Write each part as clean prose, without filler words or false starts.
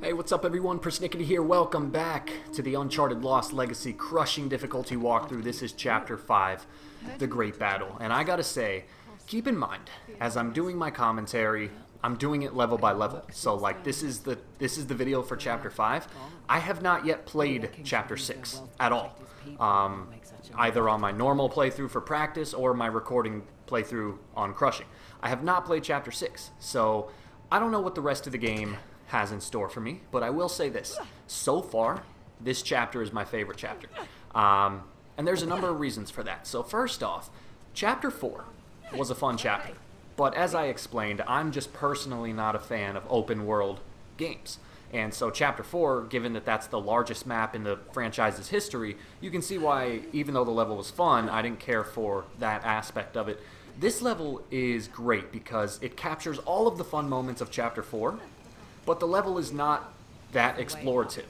Hey, what's up everyone? PersNikity here. Welcome back to the Uncharted Lost Legacy crushing difficulty walkthrough. This is Chapter 5, The Great Battle. And I gotta say, keep in mind, as I'm doing my commentary, I'm doing it level by level. So like this is the video for Chapter 5. I have not yet played Chapter 6 at all. Either on my normal playthrough for practice or my recording playthrough on Crushing. I have not played Chapter 6, so I don't know what the rest of the game has in store for me, but I will say this. So far, this chapter is my favorite chapter. And there's a number of reasons for that. So first off, Chapter 4 was a fun chapter. But as I explained, I'm just personally not a fan of open world games. And so Chapter 4, given that that's the largest map in the franchise's history, you can see why, even though the level was fun, I didn't care for that aspect of it. This level is great because it captures all of the fun moments of Chapter 4, but the level is not that explorative.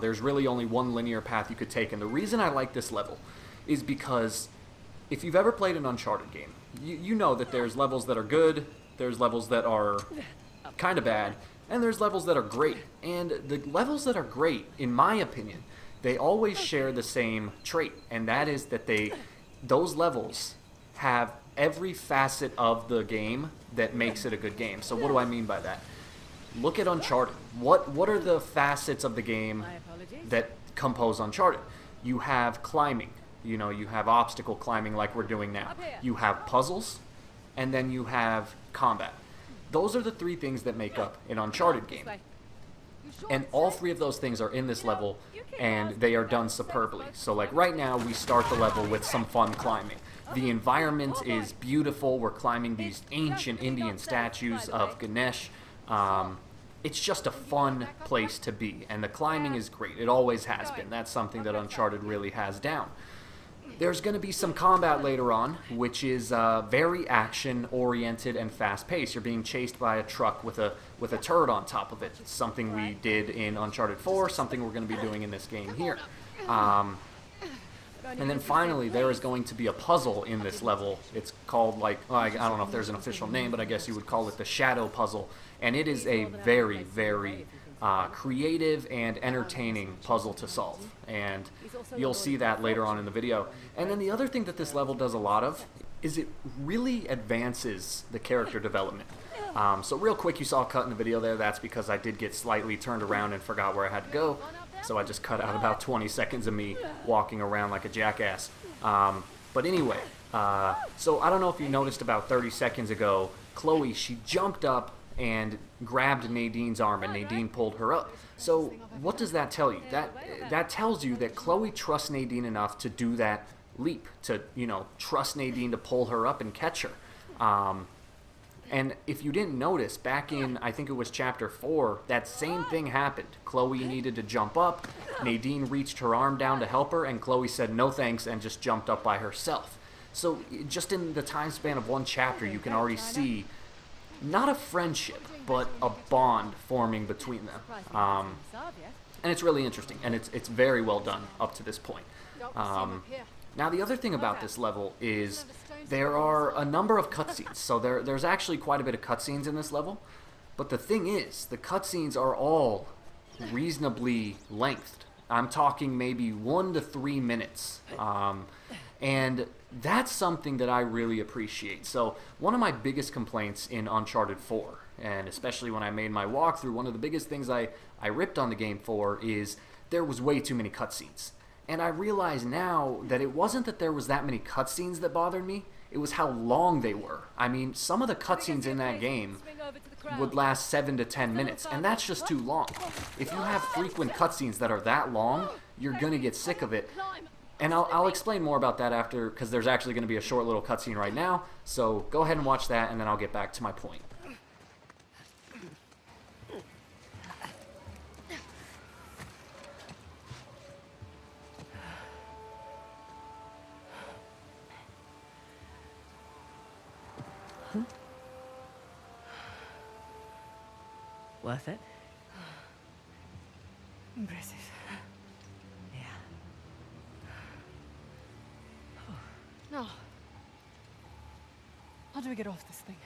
There's really only one linear path you could take, and the reason I like this level is because if you've ever played an Uncharted game, you know that there's levels that are good, there's levels that are kind of bad, and there's levels that are great. And the levels that are great, in my opinion, they always share the same trait, and that is that those levels have every facet of the game that makes it a good game. So what do I mean by that? Look at Uncharted. What are the facets of the game that compose Uncharted? You have climbing. You know, you have obstacle climbing like we're doing now. You have puzzles, and then you have combat. Those are the three things that make up an Uncharted game. And all three of those things are in this level, and they are done superbly. So like right now, we start the level with some fun climbing. The environment is beautiful. We're climbing these ancient Indian statues of Ganesh. It's just a fun place to be, and the climbing is great. It always has been. That's something that Uncharted really has down. There's going to be some combat later on, which is very action-oriented and fast-paced. You're being chased by a truck with a turret on top of it. It's something we did in Uncharted 4, something we're going to be doing in this game here. And then finally, there is going to be a puzzle in this level. It's called, like, I don't know if there's an official name, but I guess you would call it the Shadow Puzzle. And it is a very, very creative and entertaining puzzle to solve. And you'll see that later on in the video. And then the other thing that this level does a lot of is it really advances the character development. So real quick, you saw a cut in the video there. That's because I did get slightly turned around and forgot where I had to go. So I just cut out about 20 seconds of me walking around like a jackass. But anyway, so I don't know if you noticed about 30 seconds ago, Chloe, she jumped up and grabbed Nadine's arm, and Nadine pulled her up. So what does that tell you? That tells you that Chloe trusts Nadine enough to do that leap, to, you know, trust Nadine to pull her up and catch her. And if you didn't notice, back in, I think it was Chapter 4, that same thing happened. Chloe needed to jump up, Nadine reached her arm down to help her, and Chloe said no thanks and just jumped up by herself. So just in the time span of one chapter, you can already see not a friendship, but a bond forming between them. And it's really interesting, and it's very well done up to this point. Now, the other thing about this level is there are a number of cutscenes. So there's actually quite a bit of cutscenes in this level. But the thing is, the cutscenes are all reasonably lengthed. I'm talking maybe 1 to 3 minutes. And that's something that I really appreciate. So one of my biggest complaints in Uncharted 4, and especially when I made my walkthrough, one of the biggest things I ripped on the game for is there was way too many cutscenes. And I realize now that it wasn't that there was that many cutscenes that bothered me, it was how long they were. I mean, some of the cutscenes in that game would last 7 to 10 minutes, and that's just too long. If you have frequent cutscenes that are that long, you're going to get sick of it. And I'll explain more about that after, because there's actually going to be a short little cutscene right now, so go ahead and watch that, and then I'll get back to my point. Worth it? Impressive. Yeah. No. How do we get off this thing?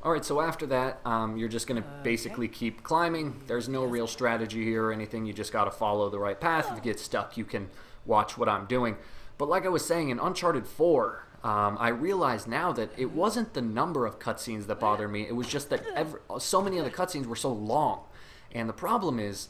Alright, so after that, you're just going to basically keep climbing. There's no real strategy here or anything. You just got to follow the right path. If you get stuck, you can watch what I'm doing. But like I was saying, in Uncharted 4, I realize now that it wasn't the number of cutscenes that bothered me. It was just that so many of the cutscenes were so long. And the problem is,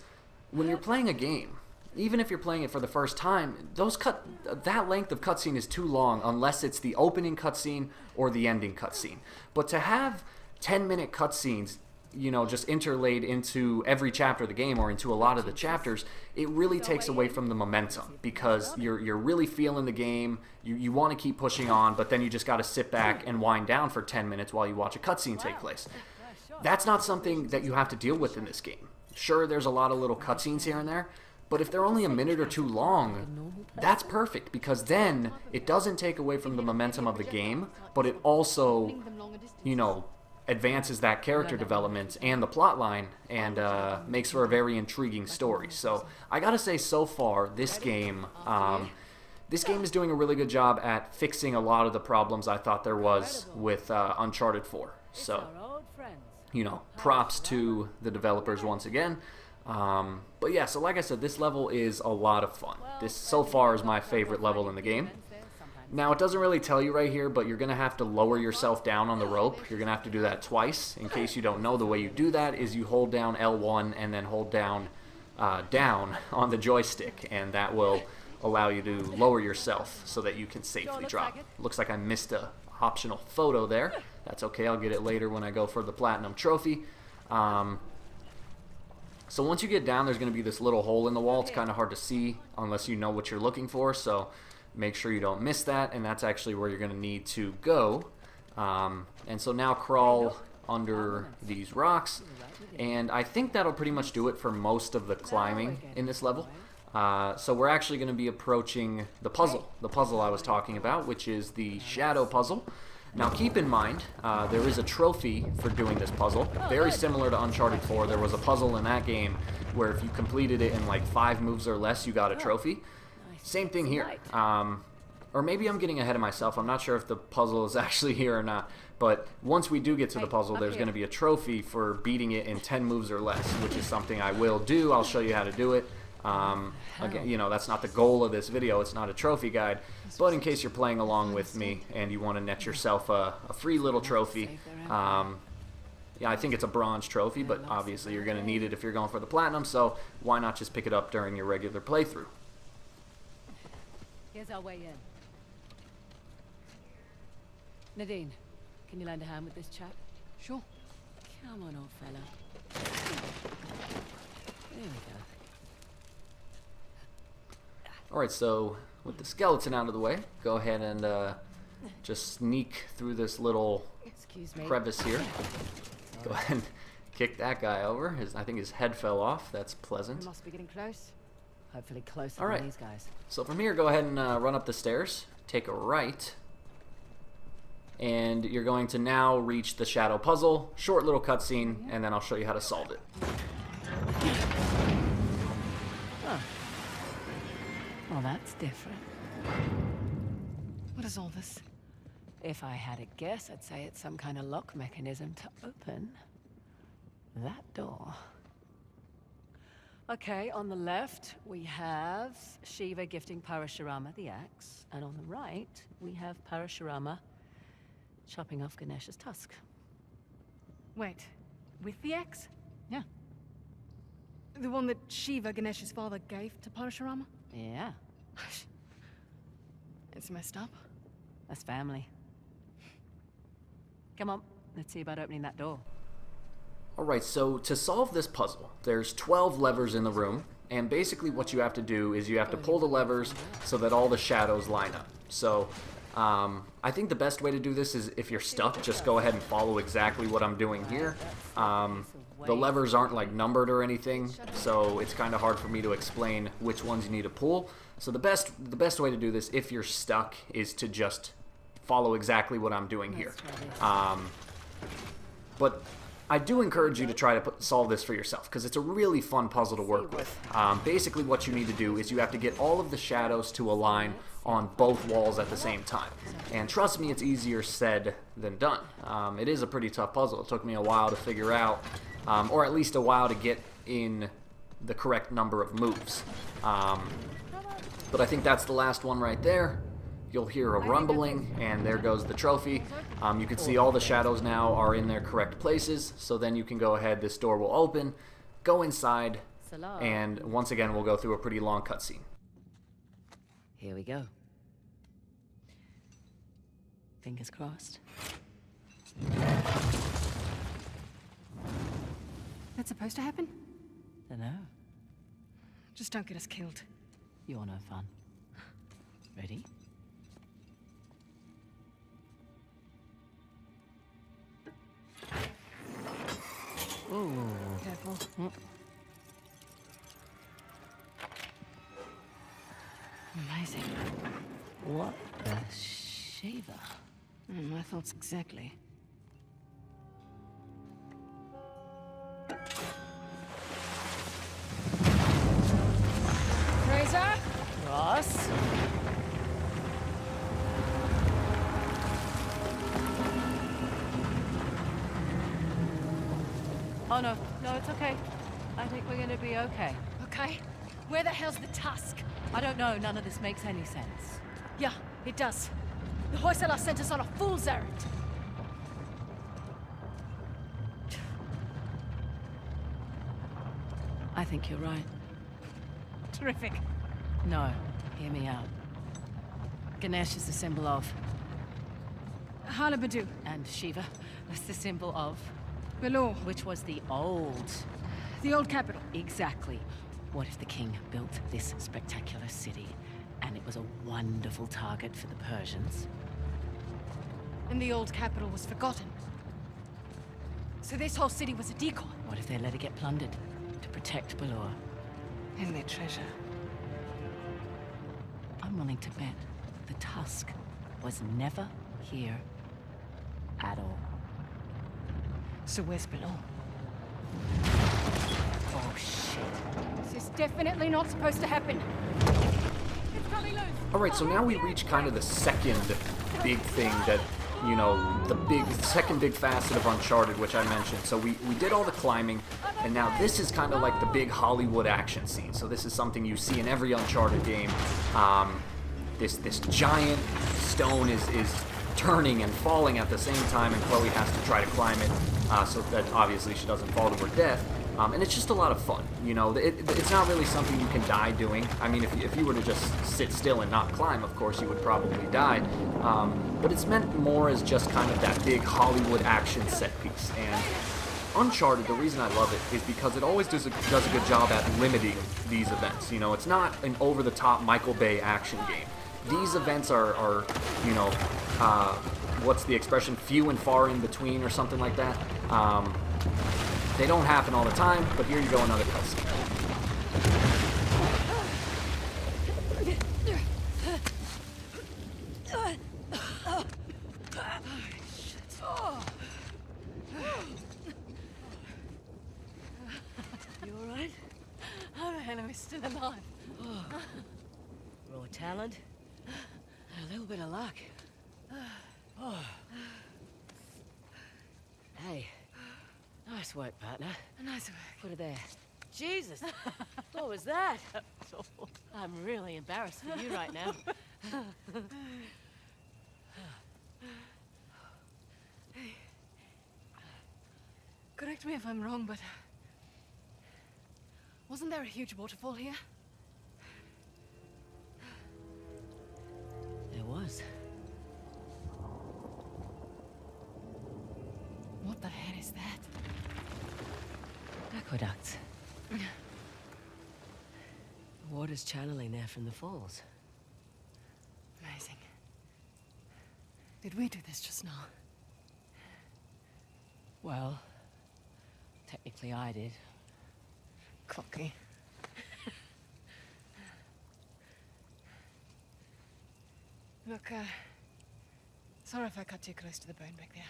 when you're playing a game, even if you're playing it for the first time, that length of cutscene is too long unless it's the opening cutscene or the ending cutscene. But to have 10-minute cutscenes, you know, just interlaid into every chapter of the game or into a lot of the chapters, it really takes away from the momentum because you're really feeling the game. You want to keep pushing on, but then you just got to sit back and wind down for 10 minutes while you watch a cutscene take place. That's not something that you have to deal with in this game. Sure, there's a lot of little cutscenes here and there, but if they're only a minute or two long, that's perfect because then it doesn't take away from the momentum of the game, but it also, you know, advances that character development and the plot line and makes for a very intriguing story. So I gotta say, so far, this game is doing a really good job at fixing a lot of the problems I thought there was with Uncharted 4. So, you know, props to the developers once again. But yeah, so like I said, this level is a lot of fun. This so far is my favorite level in the game. Now, it doesn't really tell you right here, but you're going to have to lower yourself down on the rope. You're going to have to do that twice. In case you don't know, the way you do that is you hold down L1 and then hold down down on the joystick, and that will allow you to lower yourself so that you can safely drop. Looks like I missed a optional photo there. That's okay, I'll get it later when I go for the platinum trophy. So once you get down, there's going to be this little hole in the wall. It's kind of hard to see unless you know what you're looking for, so make sure you don't miss that, and that's actually where you're going to need to go. And so now crawl under these rocks, and I think that'll pretty much do it for most of the climbing in this level. So we're actually going to be approaching the puzzle I was talking about, which is the shadow puzzle. Now keep in mind, there is a trophy for doing this puzzle, very similar to Uncharted 4. There was a puzzle in that game where if you completed it in like 5 moves or less, you got a trophy. Same thing here. Or maybe I'm getting ahead of myself. I'm not sure if the puzzle is actually here or not. But once we do get to the puzzle, there's going to be a trophy for beating it in 10 moves or less, which is something I will do. I'll show you how to do it. Again, you know, that's not the goal of this video. It's not a trophy guide. But in case you're playing along with me and you want to net yourself a free little trophy, yeah, I think it's a bronze trophy, but obviously you're going to need it if you're going for the platinum, so why not just pick it up during your regular playthrough? Here's our way in. Nadine, can you lend a hand with this chap? Sure. Come on, old fella. There we go. Alright, so with the skeleton out of the way, go ahead and just sneak through this little Excuse me. crevice here. Go ahead and kick that guy over. I think his head fell off. That's pleasant. We must be getting close. Hopefully closer All right. than these guys. So from here, go ahead and run up the stairs, take a right, and you're going to now reach the shadow puzzle. Short little cutscene, and then I'll show you how to solve it. Huh. Well, that's different. What is all this? If I had a guess, I'd say it's some kind of lock mechanism to open that door. Okay, on the left, we have Shiva gifting Parashurama the axe, and on the right, we have Parashurama chopping off Ganesh's tusk. Wait, with the axe? Yeah. The one that Shiva, Ganesh's father, gave to Parashurama? Yeah, It's messed up. that's family. Come on, let's see about opening that door. Alright, so to solve this puzzle, there's 12 levers in the room, and basically what you have to do is you have to pull the levers so that all the shadows line up. So, I think the best way to do this is if you're stuck, just go ahead and follow exactly what I'm doing here. The levers aren't like numbered or anything, so it's kind of hard for me to explain which ones you need to pull. So the best way to do this, if you're stuck, is to just follow exactly what I'm doing here. But I do encourage you to try to solve this for yourself, because it's a really fun puzzle to work with. Basically what you need to do is you have to get all of the shadows to align on both walls at the same time. And trust me, it's easier said than done. It is a pretty tough puzzle. It took me a while to figure out, or at least a while to get in the correct number of moves. But I think that's the last one right there. You'll hear a rumbling, and there goes the trophy. You can see all the shadows now are in their correct places, so then you can go ahead, this door will open, go inside, and once again we'll go through a pretty long cutscene. Here we go. Fingers crossed. That's supposed to happen? Dunno. Just don't get us killed. You're no fun. Ready? Ooh. Careful. Amazing. What the Shiva? My thoughts exactly. Fraser? Ross? Oh no, no, it's okay. I think we're gonna be okay. Okay. Where the hell's the tusk? I don't know, none of this makes any sense. Yeah, it does. The Hoysala sent us on a fool's errand. I think you're right. Terrific. No, hear me out. Ganesh is the symbol of, Halabadu. and Shiva was the symbol of, Belor. which was the old. The old capital. Exactly. What if the king built this spectacular city, and it was a wonderful target for the Persians? And the old capital was forgotten. So this whole city was a decoy. What if they let it get plundered to protect Balor? And their treasure. I'm willing to bet the Tusk was never here at all. So where's Belor? Oh shit. This is definitely not supposed to happen. It's coming loose. Alright, so now we reach kind of the second big thing that, you know, the second big facet of Uncharted, which I mentioned. So we did all the climbing, and now this is kind of like the big Hollywood action scene. So this is something you see in every Uncharted game. This giant stone is turning and falling at the same time, and Chloe has to try to climb it so that obviously she doesn't fall to her death. And it's just a lot of fun, you know. It's not really something you can die doing. I mean, if you were to just sit still and not climb, of course, you would probably die. But it's meant more as just kind of that big Hollywood action set piece. And Uncharted, the reason I love it is because it always does a good job at limiting these events. You know, it's not an over-the-top Michael Bay action game. These events are you know, what's the expression? Few and far in between or something like that. They don't happen all the time, but here you go, another cutscene. You alright? How the hell am I still alive? Raw talent, and a little bit of luck. Hey, nice work, partner. Nice work. Put it there. Jesus, what was that? I'm really embarrassed for you right now. Correct me if I'm wrong, but wasn't there a huge waterfall here? There was. What the hell is that? Aqueducts. Water's channeling there from the falls. Amazing. Did we do this just now? Well, technically I did. Cocky. Look, sorry if I cut too close to the bone back there.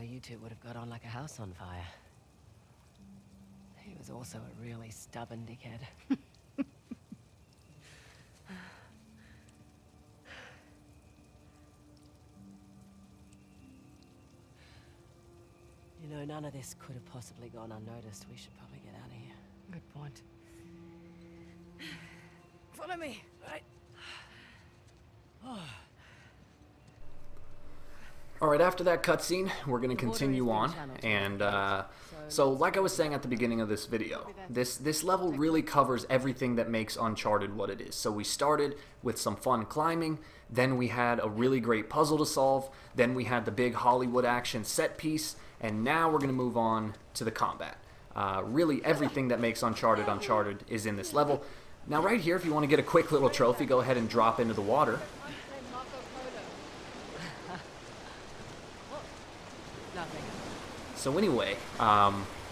know you two would have got on like a house on fire. He was also a really stubborn dickhead. You know, none of this could have possibly gone unnoticed. We should probably get out of here. Good point. Follow me. Right. Alright, after that cutscene, we're going to continue on, and so like I was saying at the beginning of this video, this level really covers everything that makes Uncharted what it is. So we started with some fun climbing, then we had a really great puzzle to solve, then we had the big Hollywood action set piece, and now we're going to move on to the combat. Really everything that makes Uncharted Uncharted is in this level. Now right here, if you want to get a quick little trophy, go ahead and drop into the water. So anyway,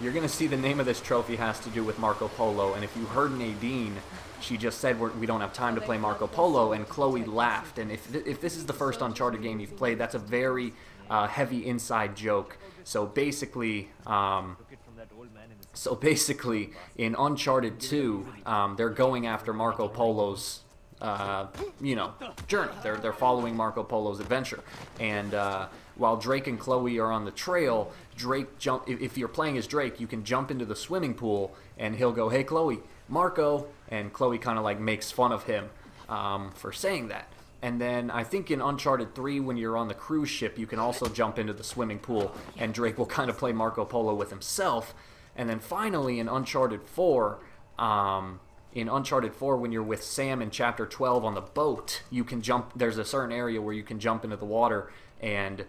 you're going to see the name of this trophy has to do with Marco Polo, and if you heard Nadine, she just said we don't have time to play Marco Polo, and Chloe laughed. And if this is the first Uncharted game you've played, that's a very heavy inside joke. So basically, in Uncharted 2, they're going after Marco Polo's journey. They're following Marco Polo's adventure, and while Drake and Chloe are on the trail, Drake if you're playing as Drake, you can jump into the swimming pool, and he'll go, "Hey Chloe, Marco," and Chloe kind of like makes fun of him for saying that. And then I think in Uncharted 3, when you're on the cruise ship, you can also jump into the swimming pool, and Drake will kind of play Marco Polo with himself. And then finally in Uncharted 4, when you're with Sam in Chapter 12 on the boat, you can jump. There's a certain area where you can jump into the water, and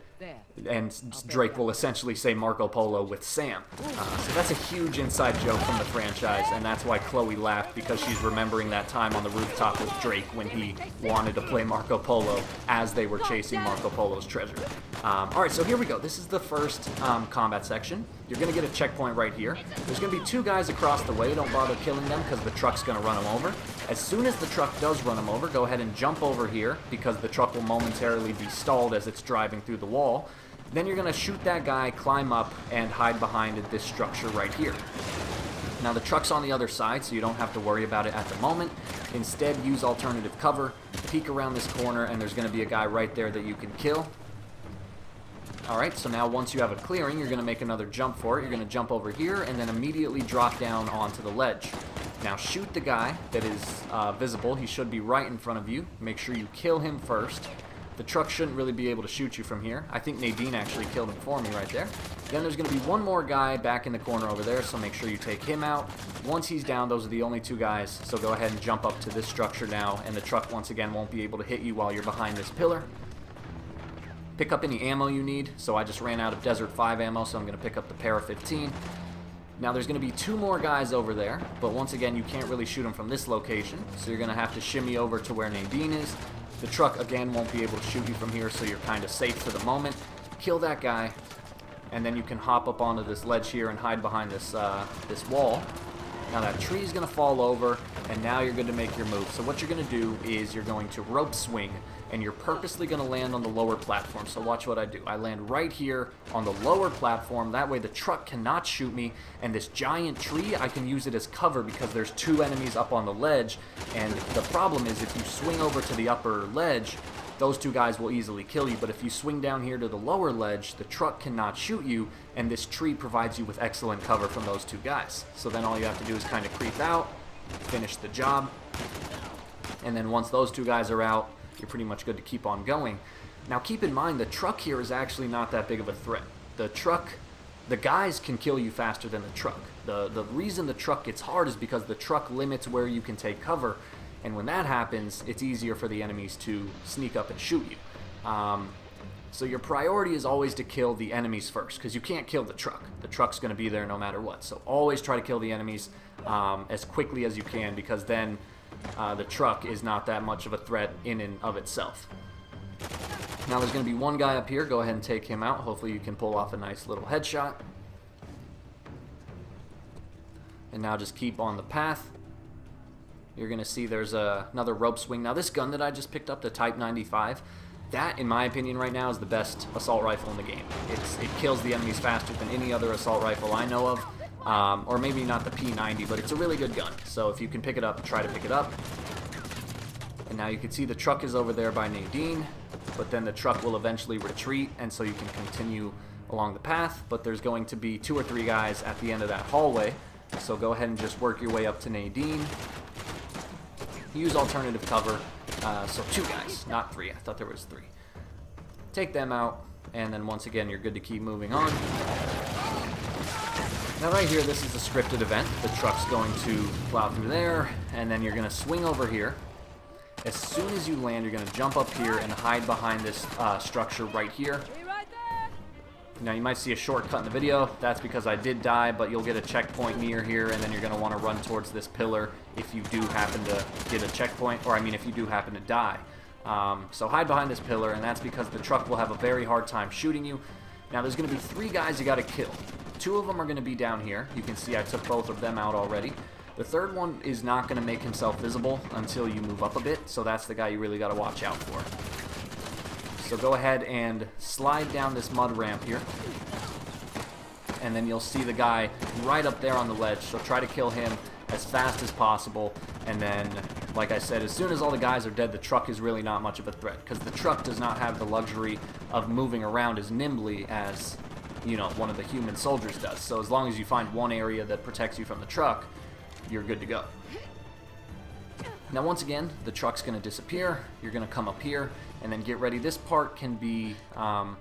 Drake will essentially say Marco Polo with Sam. So that's a huge inside joke from the franchise, and that's why Chloe laughed, because she's remembering that time on the rooftop with Drake when he wanted to play Marco Polo as they were chasing Marco Polo's treasure. Alright, so here we go. This is the first combat section. You're going to get a checkpoint right here. There's going to be two guys across the way. Don't bother killing them because the truck's going to run them over. As soon as the truck does run them over, go ahead and jump over here because the truck will momentarily be stalled as it's driving through the wall. Then you're going to shoot that guy, climb up, and hide behind this structure right here. Now the truck's on the other side, so you don't have to worry about it at the moment. Instead, use alternative cover, peek around this corner, and there's going to be a guy right there that you can kill. Alright, so now once you have a clearing, you're going to make another jump for it. You're going to jump over here and then immediately drop down onto the ledge. Now shoot the guy that is visible. He should be right in front of you. Make sure you kill him first. The truck shouldn't really be able to shoot you from here. I think Nadine actually killed him for me right there. Then there's going to be one more guy back in the corner over there, so make sure you take him out. Once he's down, those are the only two guys, so go ahead and jump up to this structure now, and the truck once again won't be able to hit you while you're behind this pillar. Pick up any ammo you need. So I just ran out of Desert 5 ammo, so I'm going to pick up the Para 15. Now there's going to be two more guys over there, but once again you can't really shoot them from this location, so you're going to have to shimmy over to where Nadine is. The truck again won't be able to shoot you from here, so you're kind of safe for the moment. Kill that guy, and then you can hop up onto this ledge here and hide behind this wall. Now that tree is going to fall over, and now you're good to make your move. So what you're going to do is you're going to rope swing, and you're purposely going to land on the lower platform. So watch what I do. I land right here on the lower platform. That way the truck cannot shoot me, and this giant tree, I can use it as cover because there's two enemies up on the ledge. And the problem is if you swing over to the upper ledge, those two guys will easily kill you. But if you swing down here to the lower ledge, the truck cannot shoot you, and this tree provides you with excellent cover from those two guys. So then all you have to do is kind of creep out, finish the job, and then once those two guys are out, you're pretty much good to keep on going. Now keep in mind, the truck here is actually not that big of a threat. The guys can kill you faster than the truck. The reason the truck gets hard is because the truck limits where you can take cover, and when that happens, it's easier for the enemies to sneak up and shoot you. So your priority is always to kill the enemies first, because you can't kill the truck. The truck's going to be there no matter what. So always try to kill the enemies as quickly as you can, because then the truck is not that much of a threat in and of itself. Now there's going to be one guy up here. Go ahead and take him out. Hopefully you can pull off a nice little headshot. And now just keep on the path. You're going to see there's another rope swing. Now this gun that I just picked up, the Type 95, That, in my opinion, right now is the best assault rifle in the game. It kills the enemies faster than any other assault rifle I know of, or maybe not the P90, but it's a really good gun. So if you can pick it up, try to pick it up. And now you can see the truck is over there by Nadine, but then the truck will eventually retreat, and so you can continue along the path, but there's going to be 2 or 3 guys at the end of that hallway, so go ahead and just work your way up to Nadine. Use alternative cover, so 2 guys, not 3. I thought there was 3. Take them out, and then once again, you're good to keep moving on. Now right here, this is a scripted event. The truck's going to plow through there, and then you're going to swing over here. As soon as you land, you're going to jump up here and hide behind this structure right here. Now you might see a shortcut in the video. That's because I did die, but you'll get a checkpoint near here, and then you're going to want to run towards this pillar if you do happen to get a checkpoint, or I mean if you do happen to die. So hide behind this pillar, and that's because the truck will have a very hard time shooting you. Now there's going to be 3 guys you got to kill. 2 of them are going to be down here. You can see I took both of them out already. The third one is not going to make himself visible until you move up a bit, so that's the guy you really got to watch out for. So go ahead and slide down this mud ramp here, and then you'll see the guy right up there on the ledge, so try to kill him as fast as possible, and then, like I said, as soon as all the guys are dead, the truck is really not much of a threat, because the truck does not have the luxury of moving around as nimbly as, you know, one of the human soldiers does. So as long as you find one area that protects you from the truck, you're good to go. Now once again, the truck's going to disappear. You're going to come up here and then get ready. This part can be kind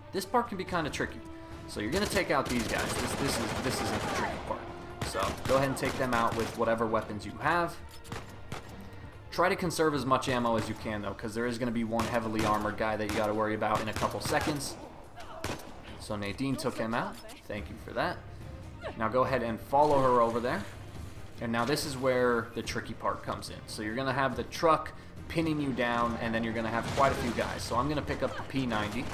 of tricky. So you're going to take out these guys. This isn't the tricky part. So go ahead and take them out with whatever weapons you have. Try to conserve as much ammo as you can though, because there is going to be one heavily armored guy that you got to worry about in a couple seconds. So Nadine took him out. Thank you for that. Now go ahead and follow her over there. And now this is where the tricky part comes in. So you're going to have the truck pinning you down, and then you're going to have quite a few guys. So I'm going to pick up the P90,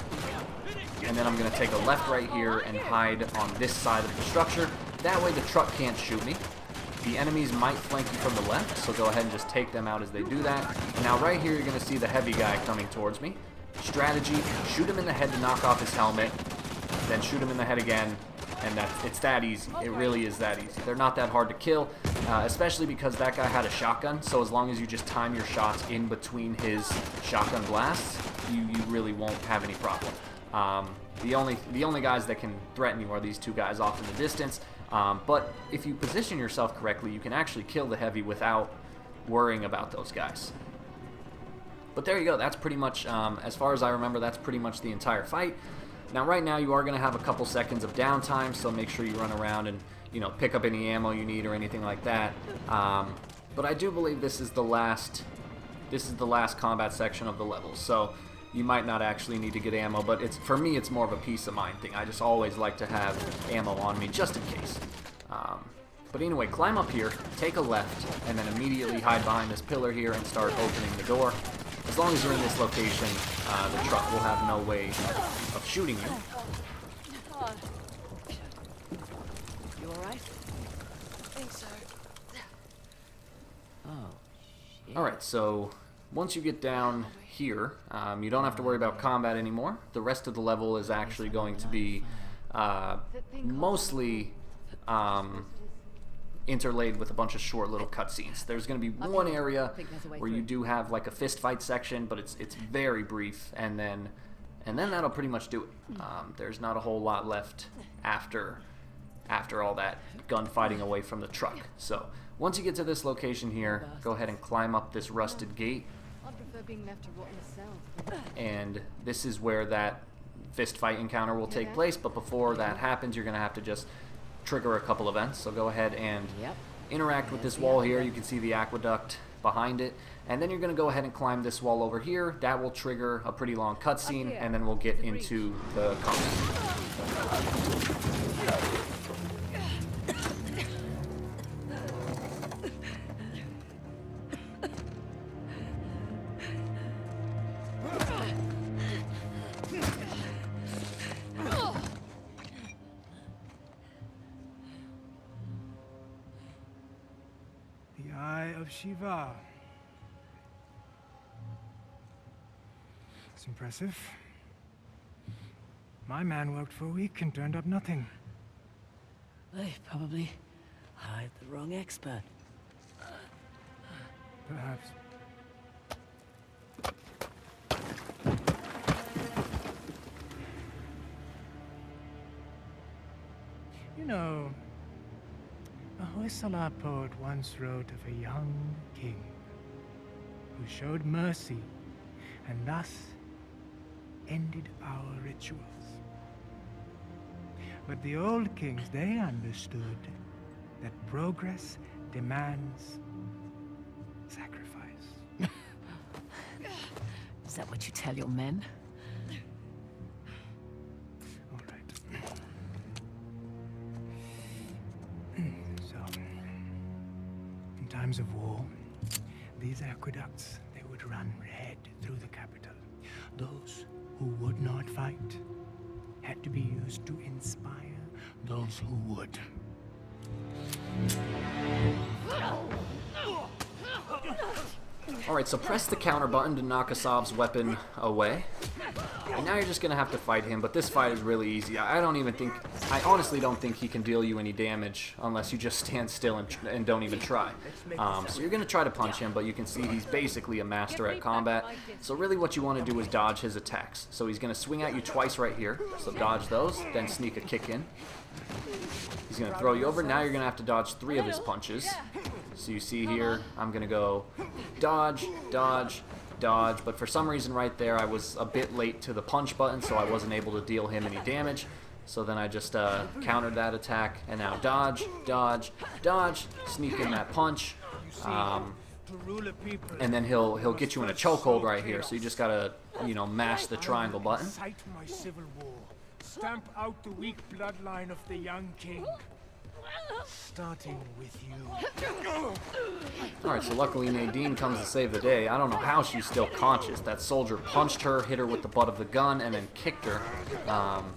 and then I'm going to take a left right here and hide on this side of the structure. That way the truck can't shoot me. The enemies might flank you from the left, so go ahead and just take them out as they do that. And now right here you're going to see the heavy guy coming towards me. Strategy, shoot him in the head to knock off his helmet, then shoot him in the head again. And it's that easy. It really is that easy. They're not that hard to kill, especially because that guy had a shotgun. So as long as you just time your shots in between his shotgun blasts, you really won't have any problem. The only guys that can threaten you are these 2 guys off in the distance. But if you position yourself correctly, you can actually kill the heavy without worrying about those guys. But there you go. That's pretty much, as far as I remember, that's pretty much the entire fight. Now right now you are going to have a couple seconds of downtime, so make sure you run around and, you know, pick up any ammo you need or anything like that. But I do believe this is the last combat section of the level, so you might not actually need to get ammo, but for me it's more of a peace of mind thing. I just always like to have ammo on me just in case. But anyway, climb up here, take a left, and then immediately hide behind this pillar here and start opening the door. As long as you're in this location, the truck will have no way of shooting you. You alright? I think so. Oh, shit. Alright, so once you get down here, you don't have to worry about combat anymore. The rest of the level is actually going to be mostly interlaid with a bunch of short little cutscenes. There's going to be one area where you do have like a fist fight section, but it's very brief, and then that'll pretty much do it. There's not a whole lot left after all that gunfighting away from the truck. So once you get to this location here, go ahead and climb up this rusted gate, I'd prefer being left to rot myself. and this is where that fist fight encounter will take place. But before that happens, you're going to have to just trigger a couple events. So go ahead and interact with this wall here. You can see the aqueduct behind it, and then you're going to go ahead and climb this wall over here. That will trigger a pretty long cutscene, and then we'll get into the combat. The Eye of Shiva. That's impressive. My man worked for a week and turned up nothing. They probably hired the wrong expert. Perhaps. You know, a Hoysala poet once wrote of a young king who showed mercy and thus ended our rituals. But the old kings, they understood that progress demands sacrifice. Is that what you tell your men? All right. So, in times of war, these aqueducts, they would run red through the capital. Those who would not fight had to be used to inspire those who would. Alright, so press the counter button to knock Asab's weapon away. And now you're just going to have to fight him, but this fight is really easy. I honestly don't think he can deal you any damage unless you just stand still and don't even try. So you're going to try to punch him, but you can see he's basically a master at combat. So really what you want to do is dodge his attacks. So he's going to swing at you twice right here. So dodge those, then sneak a kick in. He's going to throw you over. Now you're going to have to dodge 3 of his punches. So you see here, I'm going to go dodge, dodge, dodge, but for some reason right there I was a bit late to the punch button, so I wasn't able to deal him any damage. So then I just countered that attack, and now dodge, dodge, dodge, sneak in that punch, and then he'll get you in a chokehold right here. So you just gotta, mash the triangle button. Incite my civil war. Stamp out the weak bloodline of the young king. Starting with you. Alright, so luckily Nadine comes to save the day. I don't know how she's still conscious. That soldier punched her, hit her with the butt of the gun, and then kicked her.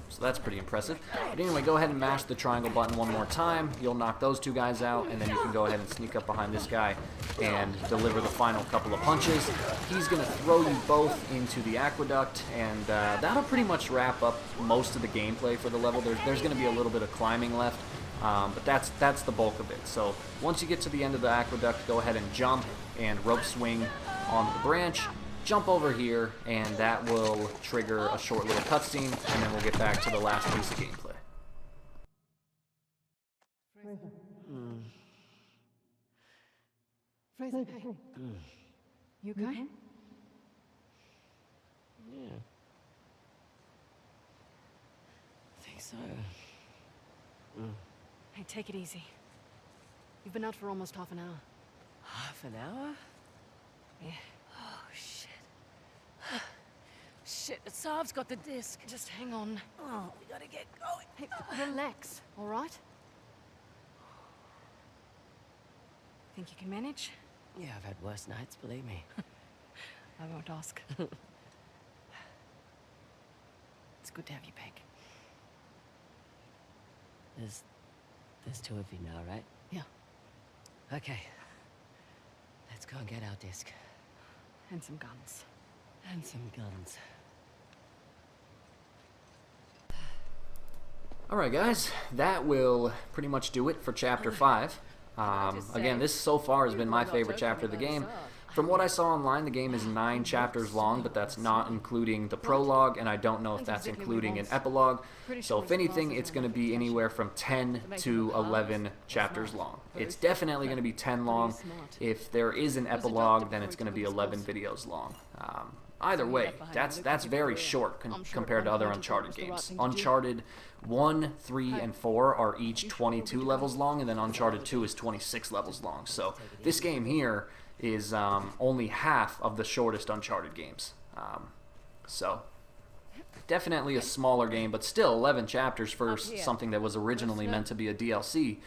So that's pretty impressive. But anyway, go ahead and mash the triangle button one more time. You'll knock those 2 guys out, and then you can go ahead and sneak up behind this guy and deliver the final couple of punches. He's going to throw you both into the aqueduct, and that'll pretty much wrap up most of the gameplay for the level. There's going to be a little bit of climbing left. But that's the bulk of it. So once you get to the end of the aqueduct, go ahead and jump and rope swing on the branch. Jump over here, and that will trigger a short little cutscene, and then we'll get back to the last piece of gameplay. Fraser, hey. You okay? Yeah. I think so. Hey, take it easy. You've been out for almost half an hour. Half an hour? Yeah. Oh, shit. Shit, Asav's got the disc. Just hang on. Oh, we gotta get going. Hey, relax, all right? Think you can manage? Yeah, I've had worse nights, believe me. I won't ask. It's good to have you back. There's 2 of you now, right? Yeah. Okay. Let's go and get our disc. And some guns. And some guns. Alright guys, that will pretty much do it for Chapter 5. Again, this so far has been my favorite chapter of the game. From what I saw online, the game is 9 chapters long, but that's not including the prologue, and I don't know if that's including an epilogue. So if anything, it's going to be anywhere from 10 to 11 chapters long. It's definitely going to be 10 long. If there is an epilogue, then it's going to be 11 videos long. Either way, that's very short compared to other Uncharted games. Uncharted 1, 3, and 4 are each 22 levels long, and then Uncharted 2 is 26 levels long. So this game here is only half of the shortest Uncharted games. So definitely a smaller game, but still 11 chapters for something that was originally meant to be a DLC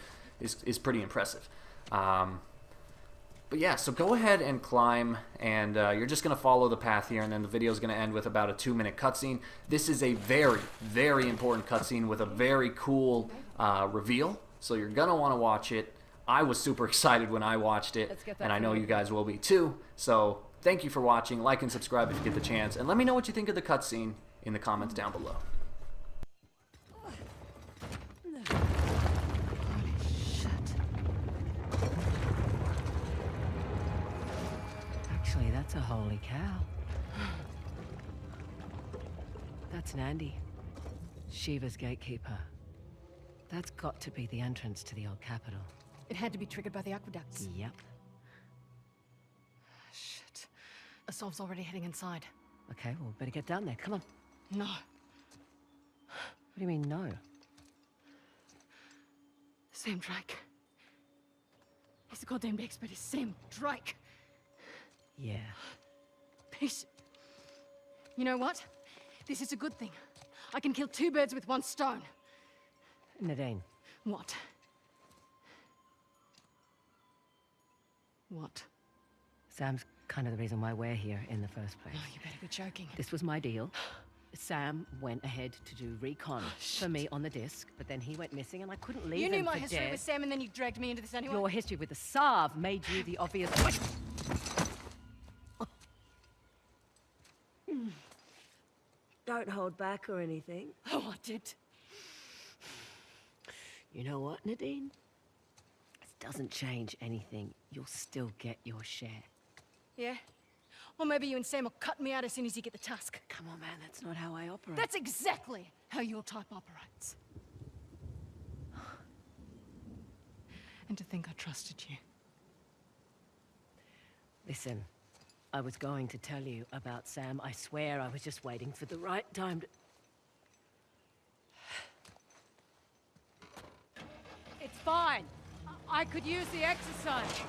is pretty impressive. But yeah, so go ahead and climb, and you're just going to follow the path here, and then the video is going to end with about a 2-minute cutscene. This is a very, very important cutscene with a very cool reveal, so you're going to want to watch it. I was super excited when I watched it, and I know you guys will be too, so Thank you for watching. Like and subscribe if you get the chance. And let me know what you think of the cutscene in the comments down below. Holy shit. Actually, that's a holy cow. That's Nandi, Shiva's gatekeeper. That's got to be the entrance to the old capital. It had to be triggered by the aqueducts. Yep. Shit. Assault's already heading inside. Okay, well, better get down there. Come on. No. What do you mean, no? Sam Drake. He's the goddamn expert. It's Sam Drake. Yeah. Peace. You know what? This is a good thing. I can kill two birds with one stone. Nadine, What? What? Sam's kind of the reason why we're here in the first place. Oh, you better be joking. This was my deal. Sam went ahead to do recon for me on the disc, but then he went missing and I couldn't leave You him knew my for history dead. with Sam and then you dragged me into this anyway? Your history with the Sav made you the obvious... Don't hold back or anything. Oh, I did. You know what, Nadine? It doesn't change anything. You'll still get your share. Yeah? Or maybe you and Sam will cut me out as soon as you get the tusk. Come on, man, that's not how I operate. That's exactly how your type operates. And to think I trusted you. Listen, I was going to tell you about Sam. I swear I was just waiting for the right time to... It's fine. I could use the exercise.